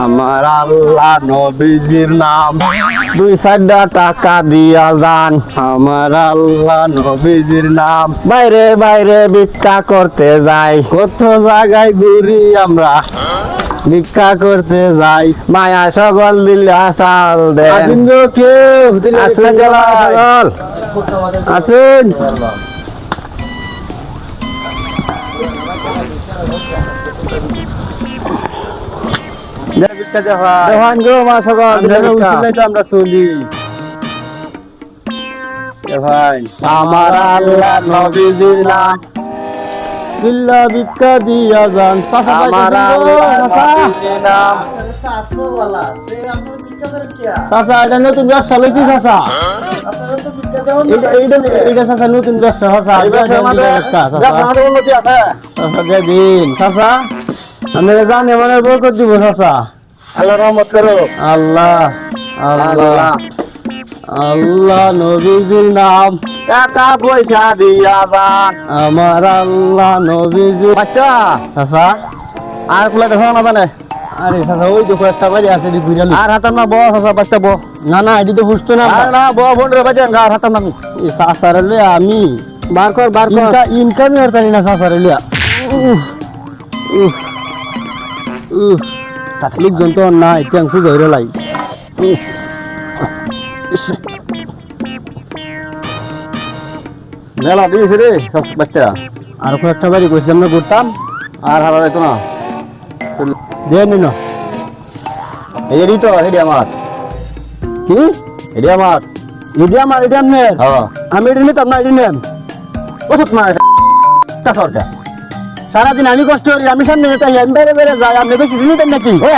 আমার আল্লাহ নবীজির নাম, 2-4 টাকা দিয়া যান। আমার আল্লাহ নবীজির নাম, বাইরে বাইরে ভিক্ষা করতে যাই, কত জায়গায় ঘুরি আমরা, ভিক্ষা করতে যাই। মায়া সকল দিল্লা চাল দেন, আসুন। আমরা চলি আমার আল্লাহ নবীজির নাম, দিল্লা ভিক্ষা দিয়া যান। আমার আল্লাহ নবীজির নাম। চাচা এটা নতুন ব্যবসা লইছি চাচা, এইটা চাচা নতুন ব্যবসা। দিন চাচা, আমি জানি মানে বরকত দিব চাচা। আল্লাহ রহমত করো। আল্লাহ আল্লাহ আল্লাহ নবীজির নাম, টাকা পয়সা দিয়া যান। আমার আল্লাহ নবীজি। আচ্ছা চাচা আর কুলা দেখো না জানে। আরে চাচা ওই দেখো একটা বাড়ি আছে, আর হাতার না বস চাচা, বাচ্চা বো। না না এটি তো বুঝতো না, না বো বোন রে বাজে আর হাতার নামি। চাচার লিয়া আমি বার কর ইনকামই আর পারি না চাচার লিয়া। লোকজন তো নাই, ট্যাংসু ধরে লাই। মেলা দিয়েছে রে বাচ্চা। আর কয়েকটা বাড়ি কইছিলাম না ঘুরতাম, আর হারা যেত না। দিয়ে নিন এই তো এটি আমার। কি এটি আমার? এটি আমার, এটি আপনার? আমি এটি নিতাম না, এটি নেন। ওষুধ মার সারাদিন আমি কষ্ট করি, আমি সামনে বেড়ে বেড়ে যাই, আপনি বেশি নিতেন নাকি? ওই